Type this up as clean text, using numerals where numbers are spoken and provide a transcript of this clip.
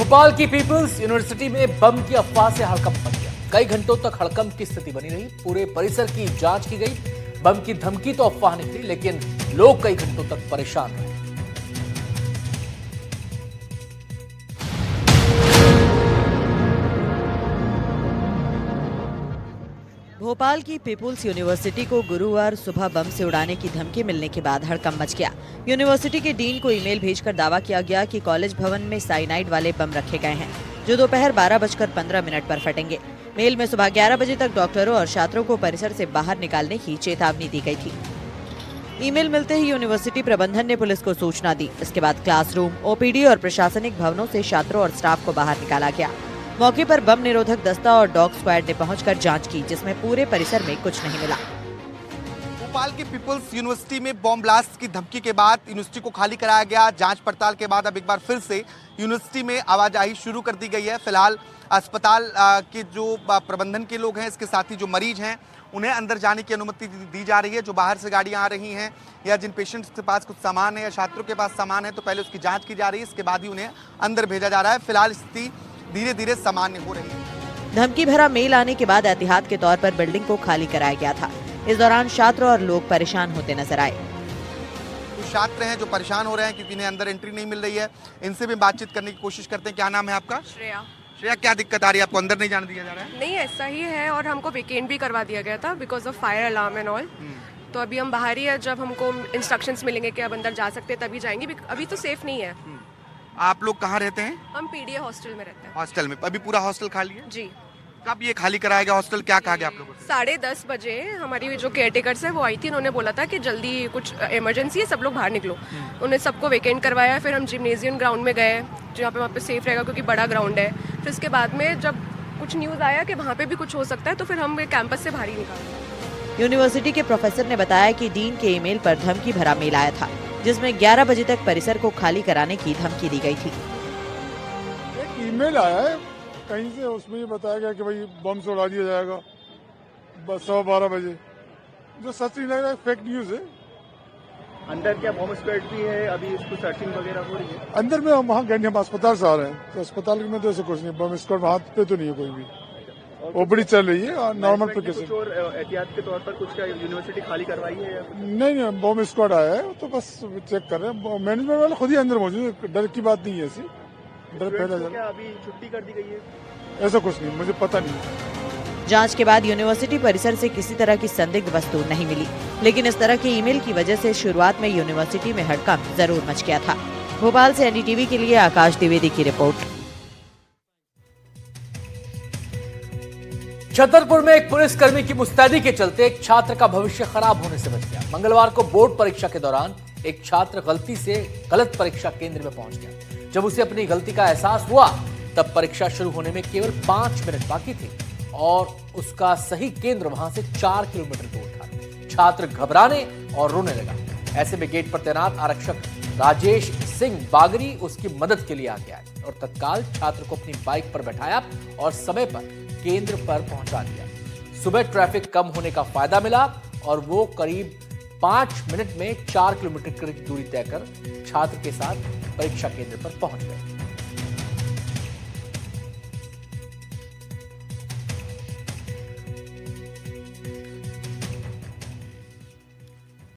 भोपाल की peoples university में बम की अफवाह से हड़कंप मच गया। कई घंटों तक हड़कंप की स्थिति बनी रही। पूरे परिसर की जांच की गई। बम की धमकी तो अफवाह निकली, लेकिन लोग कई घंटों तक परेशान रहे। भोपाल की पीपुल्स यूनिवर्सिटी को गुरुवार सुबह बम से उड़ाने की धमकी मिलने के बाद हड़कंप मच गया। यूनिवर्सिटी के डीन को ईमेल भेजकर दावा किया गया कि कॉलेज भवन में साइनाइड वाले बम रखे गए हैं, जो दोपहर 12:15 पर फटेंगे। मेल में सुबह 11 बजे तक डॉक्टरों और छात्रों को परिसर से बाहर निकालने की चेतावनी दी गई थी। ईमेल मिलते ही यूनिवर्सिटी प्रबंधन ने पुलिस को सूचना दी। इसके बाद क्लासरूम, ओपीडी और प्रशासनिक भवनों से छात्रों और स्टाफ को बाहर निकाला गया। मौके पर बम निरोधक दस्ता और डॉग स्क्वाड ने पहुंचकर जांच की, जिसमें पूरे परिसर में कुछ नहीं मिला। भोपाल की पीपल्स यूनिवर्सिटी में बॉम्ब ब्लास्ट की धमकी के बाद यूनिवर्सिटी को खाली कराया गया। जांच पड़ताल के बाद अब एक बार फिर से यूनिवर्सिटी में आवाजाही शुरू कर दी गई है। फिलहाल अस्पताल के जो प्रबंधन के लोग हैं, इसके साथ ही जो मरीज हैं, उन्हें अंदर जाने की अनुमति दी जा रही है। जो बाहर से गाड़ियां आ रही हैं या जिन पेशेंट्स के पास कुछ सामान है या छात्रों के पास सामान है, तो पहले उसकी जाँच की जा रही है, इसके बाद ही उन्हें अंदर भेजा जा रहा है। फिलहाल स्थिति धीरे धीरे सामान्य हो रही है। धमकी भरा मेल आने के बाद एहतियात के तौर पर बिल्डिंग को खाली कराया गया था। इस दौरान छात्र और लोग परेशान होते नजर आए। कुछ छात्र हैं जो परेशान हो रहे हैं क्योंकि इन्हें अंदर एंट्री नहीं मिल रही है। इनसे भी बातचीत करने की कोशिश करते हैं। क्या नाम है आपका? श्रेया। श्रेया, क्या दिक्कत आ रही है आपको? अंदर नहीं जाने दिया जा रहा है? नहीं, ऐसा ही है और हमको वेकेंट भी करवा दिया गया था because of fire alarm and all. तो अभी हम बाहर ही है। जब हमको इंस्ट्रक्शंस मिलेंगे कि अब अंदर जा सकते हैं तभी जाएंगे। अभी तो सेफ नहीं है। आप लोग कहाँ रहते हैं? हम पीडीए हॉस्टल में रहते हैं। हॉस्टल में। अभी पूरा हॉस्टल खाली है? जी। कब ये खाली कराया गया हॉस्टल? क्या कहा गया आप लोगों से? 10:30 बजे हमारी जो केयरटेकर्स है वो आई थी। उन्होंने बोला था कि जल्दी कुछ इमरजेंसी है, सब लोग बाहर निकलो। उन्हें सबको वेकेंट करवाया। फिर हम जिम्नेजियम ग्राउंड में गए, जहाँ पे वहाँ पे सेफ रहेगा क्योंकि बड़ा ग्राउंड है। फिर उसके बाद में जब कुछ न्यूज़ आया कि वहाँ पे भी कुछ हो सकता है, तो फिर हम कैंपस से बाहर ही निकाले। यूनिवर्सिटी के प्रोफेसर ने बताया कि डीन के ईमेल पर धमकी भरा मेल आया था, जिसमें 11 बजे तक परिसर को खाली कराने की धमकी दी गई थी। ईमेल आया है कहीं से, उसमें ये बताया गया कि भाई बम से उड़ा दिया जाएगा 12:15 बजे, जो सच नहीं लग रहा है, फेक न्यूज है। अंदर क्या बॉम्ब स्क्वाड भी है? अभी इसको सर्चिंग वगैरह हो रही है अंदर में? हम वहाँ गए, हम अस्पताल से आ रहे हैं, तो अस्पताल में तो ऐसे कुछ नहीं, बम स्क्वाड वहाँ पे तो नहीं है कोई भी। ओपीडी चल रही है और नॉर्मल प्रिकॉशन। और एहतियात के तौर पर कुछ क्या यूनिवर्सिटी खाली करवाई है या कुछ? नहीं, बम स्क्वाड आया है, तो बस चेक कर रहे हैं। मैनेजमेंट वाले खुद ही अंदर मौजूद है, डर की बात नहीं है ऐसी। डर पहले क्या अभी छुट्टी कर दी गई है? ऐसा कुछ नहीं, मुझे पता नहीं। जांच के बाद यूनिवर्सिटी परिसर से किसी तरह की संदिग्ध वस्तु नहीं मिली, लेकिन इस तरह के ईमेल की वजह से शुरुआत में यूनिवर्सिटी में हड़कंप जरूर मच गया था। भोपाल से एनडीटीवी के लिए आकाश द्विवेदी की रिपोर्ट। छतरपुर में एक पुलिसकर्मी की मुस्तैदी के चलते एक छात्र का भविष्य खराब होने से बच गया। मंगलवार को बोर्ड परीक्षा के दौरान एक छात्र गलती से गलत परीक्षा केंद्र में पहुंच गया। जब उसे अपनी गलती का एहसास हुआ, तब परीक्षा शुरू होने में केवल 5 मिनट बाकी थे और उसका सही केंद्र वहां से 4 किलोमीटर दूर था। छात्र घबराने और रोने लगा। ऐसे में गेट पर तैनात आरक्षक राजेश सिंह बागरी उसकी मदद के लिए आगे आए और तत्काल छात्र को अपनी बाइक पर बैठाया और समय पर केंद्र पर पहुंचा दिया। सुबह ट्रैफिक कम होने का फायदा मिला और वो करीब 5 मिनट में 4 किलोमीटर की दूरी तय कर छात्र के साथ परीक्षा केंद्र पर पहुंच गए।